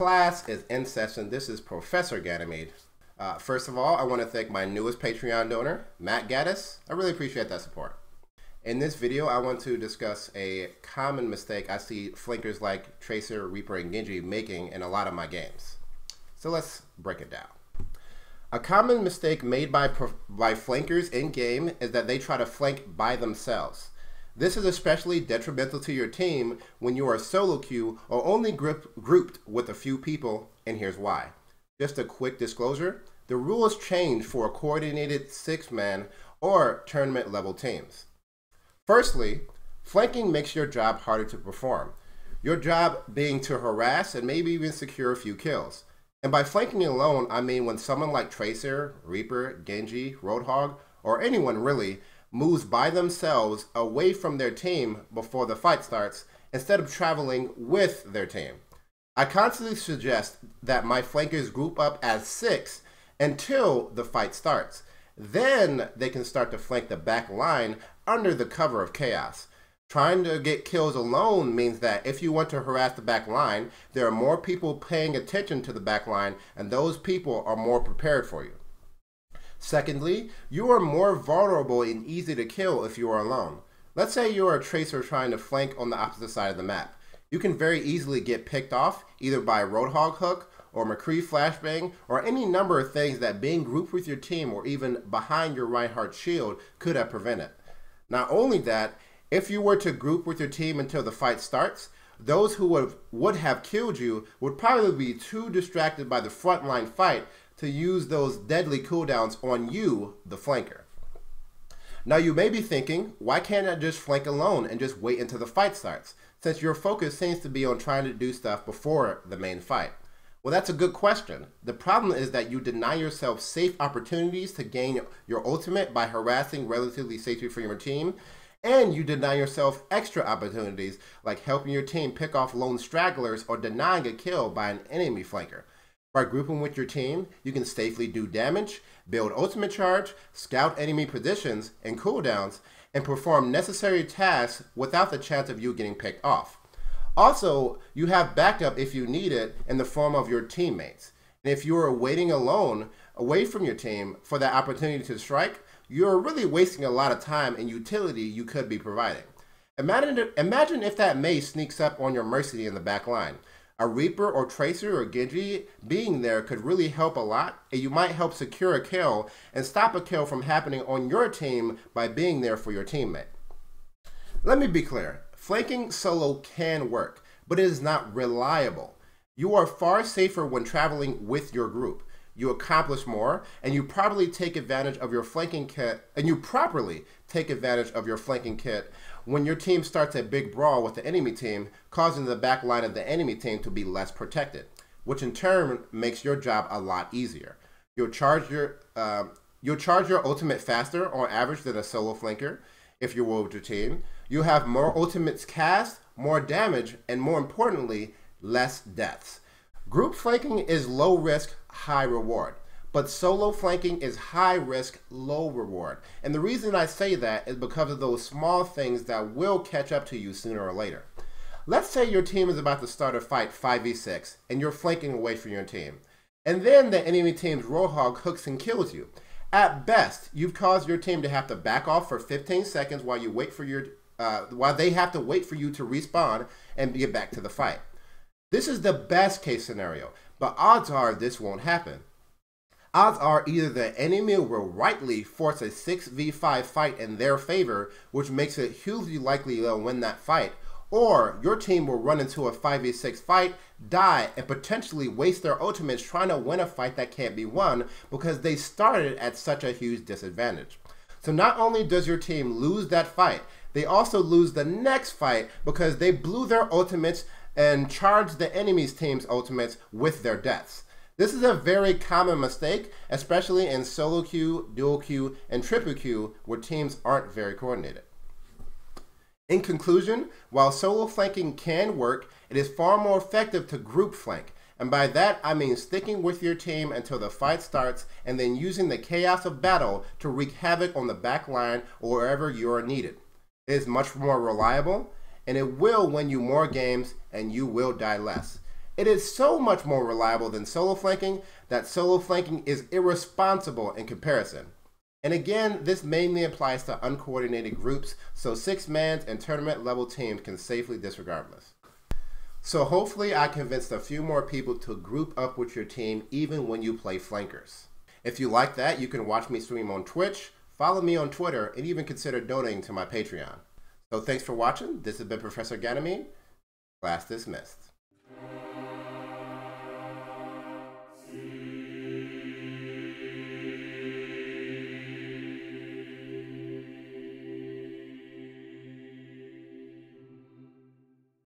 Class is in session. This is Professor Ganymede. First of all, I want to thank my newest Patreon donor, Matt Gaddis. I really appreciate that support. In this video, I want to discuss a common mistake I see flankers like Tracer, Reaper, and Genji making in a lot of my games. So let's break it down. A common mistake made by flankers in-game is that they try to flank by themselves. This is especially detrimental to your team when you are solo queue or only grouped with a few people, and here's why. Just a quick disclosure, the rules change for coordinated 6-man or tournament level teams. Firstly, flanking makes your job harder to perform. Your job being to harass and maybe even secure a few kills. And by flanking alone, I mean when someone like Tracer, Reaper, Genji, Roadhog, or anyone really moves by themselves away from their team before the fight starts instead of traveling with their team. I constantly suggest that my flankers group up as 6 until the fight starts. Then they can start to flank the back line under the cover of chaos. Trying to get kills alone means that if you want to harass the back line, there are more people paying attention to the back line, and those people are more prepared for you. Secondly, you are more vulnerable and easy to kill if you are alone. Let's say you are a Tracer trying to flank on the opposite side of the map. You can very easily get picked off either by Roadhog hook or McCree flashbang or any number of things that being grouped with your team or even behind your Reinhardt shield could have prevented. Not only that, if you were to group with your team until the fight starts, those who would have killed you would probably be too distracted by the frontline fight to use those deadly cooldowns on you, the flanker. Now you may be thinking, why can't I just flank alone and just wait until the fight starts, since your focus seems to be on trying to do stuff before the main fight? Well, that's a good question. The problem is that you deny yourself safe opportunities to gain your ultimate by harassing relatively safely for your team, and you deny yourself extra opportunities like helping your team pick off lone stragglers or denying a kill by an enemy flanker. By grouping with your team, you can safely do damage, build ultimate charge, scout enemy positions and cooldowns, and perform necessary tasks without the chance of you getting picked off. Also, you have backup if you need it in the form of your teammates. And if you are waiting alone, away from your team, for that opportunity to strike, you are really wasting a lot of time and utility you could be providing. Imagine if that mace sneaks up on your Mercy in the back line. A Reaper or Tracer or Genji being there could really help a lot, and you might help secure a kill and stop a kill from happening on your team by being there for your teammate. Let me be clear, flanking solo can work, but it is not reliable. You are far safer when traveling with your group. You accomplish more, and you properly take advantage of your flanking kit, when your team starts a big brawl with the enemy team, causing the back line of the enemy team to be less protected, which in turn makes your job a lot easier. You'll charge your ultimate faster on average than a solo flanker if you're with your team. You have more ultimates cast, more damage, and more importantly, less deaths. Group flanking is low risk, high reward, but solo flanking is high risk, low reward. And the reason I say that is because of those small things that will catch up to you sooner or later. Let's say your team is about to start a fight 5v6 and you're flanking away from your team. And then the enemy team's Roadhog hooks and kills you. At best, you've caused your team to have to back off for 15 seconds while they have to wait for you to respawn and get back to the fight. This is the best case scenario, but odds are this won't happen. Odds are either the enemy will rightly force a 6v5 fight in their favor, which makes it hugely likely they'll win that fight, or your team will run into a 5v6 fight, die, and potentially waste their ultimates trying to win a fight that can't be won because they started at such a huge disadvantage. So not only does your team lose that fight, they also lose the next fight because they blew their ultimates and charged the enemy's team's ultimates with their deaths. This is a very common mistake, especially in solo queue, dual queue, and triple queue where teams aren't very coordinated. In conclusion, while solo flanking can work, it is far more effective to group flank. And by that, I mean sticking with your team until the fight starts and then using the chaos of battle to wreak havoc on the back line or wherever you are needed. It is much more reliable, and it will win you more games and you will die less. It is so much more reliable than solo flanking that solo flanking is irresponsible in comparison. And again, this mainly applies to uncoordinated groups, so 6-man and tournament level teams can safely disregard this. So hopefully I convinced a few more people to group up with your team even when you play flankers. If you like that, you can watch me stream on Twitch, follow me on Twitter, and even consider donating to my Patreon. So thanks for watching. This has been Professor Ganymede. Class dismissed.